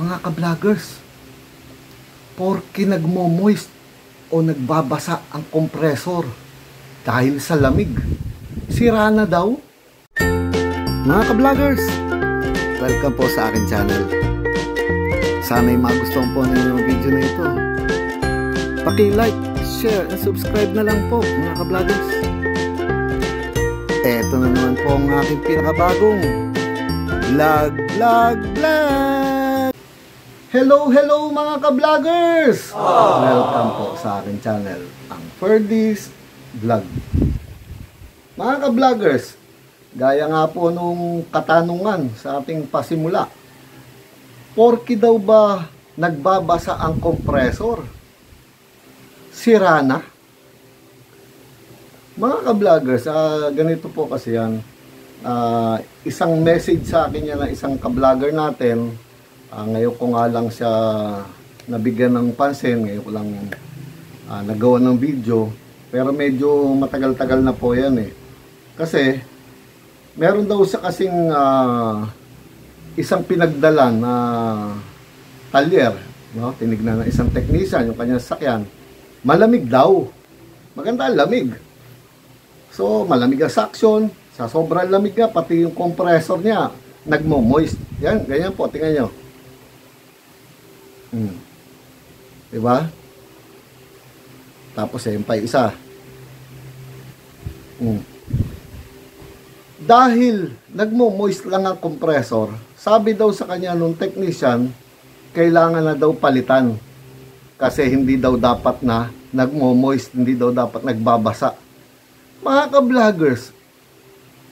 Mga ka-vloggers, porke nagmo-moist o nagbabasa ang kompresor dahil sa lamig, sira na daw? Mga ka-vloggers, welcome po sa akin channel. Sana'y magustuhan po ninyo yung video na ito. Paki-like, share, and subscribe na lang po mga ka-vloggers. Eto na naman po ang aking pinakabagong vlog. Hello mga ka-vloggers! Welcome po sa aking channel, ang Ferdy's Vlog. Mga ka-vloggers, gaya nga po nung katanungan sa ating pasimula, porke daw ba nagbabasa ang kompresor? Sira na? Mga ka-vloggers, ganito po kasi yan. Isang message sa akin yan na isang ka-vlogger natin. Ngayon ko nga lang siya nabigyan ng pansin. Ngayon ko lang nagawa ng video. Pero medyo matagal-tagal na po yan eh. Kasi meron daw siya kasing isang pinagdalan na talyer, no? Tinignan ng isang technician yung kanyang sakyan. Malamig daw. Maganda ang lamig. So, malamig ang suction. Sa sobrang lamig nga, pati yung compressor niya, nagmo-moist. Yan, ganyan po. Tingnan nyo. Diba? Tapos, yung pa isa. Dahil nagmo-moist lang ang compressor, sabi daw sa kanya nung technician, kailangan na daw palitan. Kasi hindi daw dapat na nagmo-moist, hindi daw dapat nagbabasa. Mga ka-vloggers,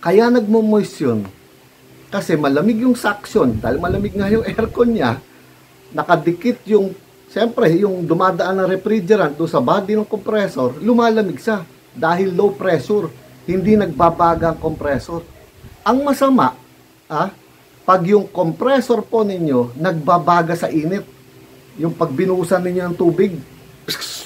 kaya nagmo-moist yun. Kasi malamig yung suction, dahil malamig nga yung aircon niya, nakadikit yung, siyempre, yung dumadaan ng refrigerant doon sa body ng compressor, lumalamig siya. Dahil low pressure, hindi nagbabaga ang compressor. Ang masama, pag yung compressor po ninyo, nagbabaga sa init. Yung pag binuhusan ninyo ng tubig,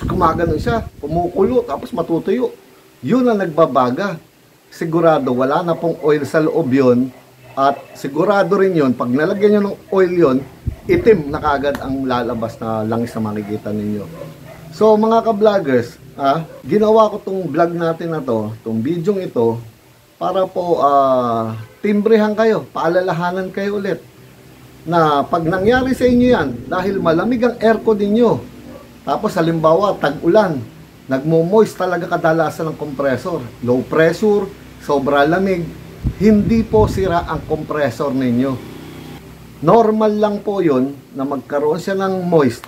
gumagano siya, kumukulo, tapos matutuyo. Yun ang nagbabaga. Sigurado, wala na pong oil sa loob yun. At sigurado rin yun, pag nalagyan nyo ng oil yun, itim na kagad ang lalabas na langis na makikita ninyo. So mga ka-vloggers, ginawa ko tong vlog natin na to, tong video ito, para po timbrehan kayo, paalalahanan kayo ulit. Na pag nangyari sa inyo yan, dahil malamig ang aircon ninyo, tapos halimbawa tag-ulan, nagmo-moist talaga kadalasan ng compressor, low pressure, sobra lamig, hindi po sira ang compressor ninyo. Normal lang po yun na magkaroon siya ng moist,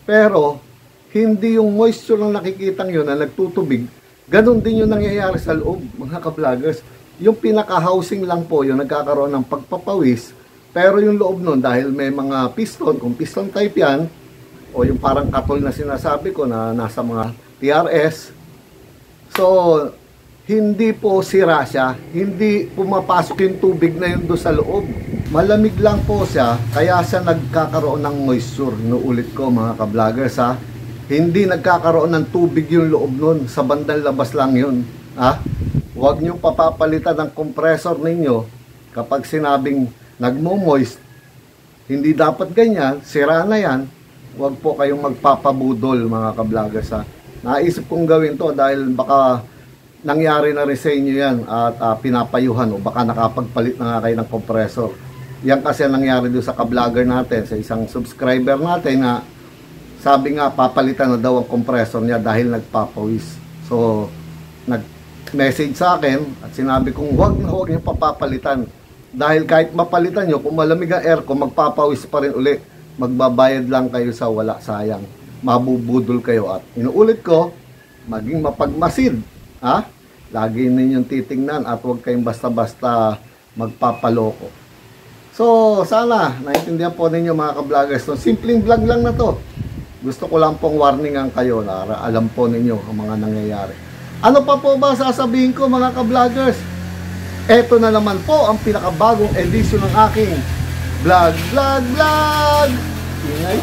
pero hindi yung moisture lang nakikitang yun na nagtutubig, ganun din yung nangyayari sa loob, mga ka-vloggers. Yung pinaka-housing lang po yun, nagkakaroon ng pagpapawis, pero yung loob nun, dahil may mga piston, kung piston type yan, o yung parang katol na sinasabi ko na nasa mga TRS, so hindi po sira siya, hindi pumapasok yung tubig na yun doon sa loob, malamig lang po siya, kaya siya nagkakaroon ng moisture. Inuulit ko mga ka-vloggers, hindi nagkakaroon ng tubig yung loob nun, sa bandang labas lang yun. Huwag nyo papapalitan ng compressor ninyo kapag sinabing nagmo-moist, hindi dapat ganyan, sira na yan. Huwag po kayong magpapabudol mga ka-vloggers. Naisip kong gawin to dahil baka nangyari na rin sa inyo yan at pinapayuhan o baka nakapagpalit na nga kayo ng compressor. Yan kasi nangyari doon sa ka-vlogger natin, sa isang subscriber natin na sabi nga papalitan na daw ang compressor niya dahil nagpapawis. So nag-message sa akin at sinabi kong huwag niyo papapalitan. Dahil kahit mapalitan nyo, kung malamig ang aircon, magpapawis pa rin ulit. Magbabayad lang kayo sa wala, sayang. Mabubudol kayo. At inuulit ko, maging mapagmasid. Lagi ninyong titingnan at huwag kayong basta-basta magpapaloko. So, sana naintindihan po ninyo mga ka-vloggers. So, simpleng vlog lang na to. Gusto ko lang pong warningan kayo na alam po ninyo ang mga nangyayari. Ano pa po ba sasabihin ko mga ka-vloggers? Eto na naman po ang pinakabagong edisyon ng aking vlog. Ingay.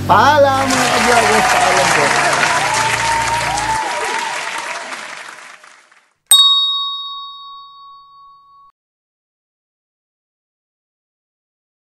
Paalam mga ka-vloggers, paalam po.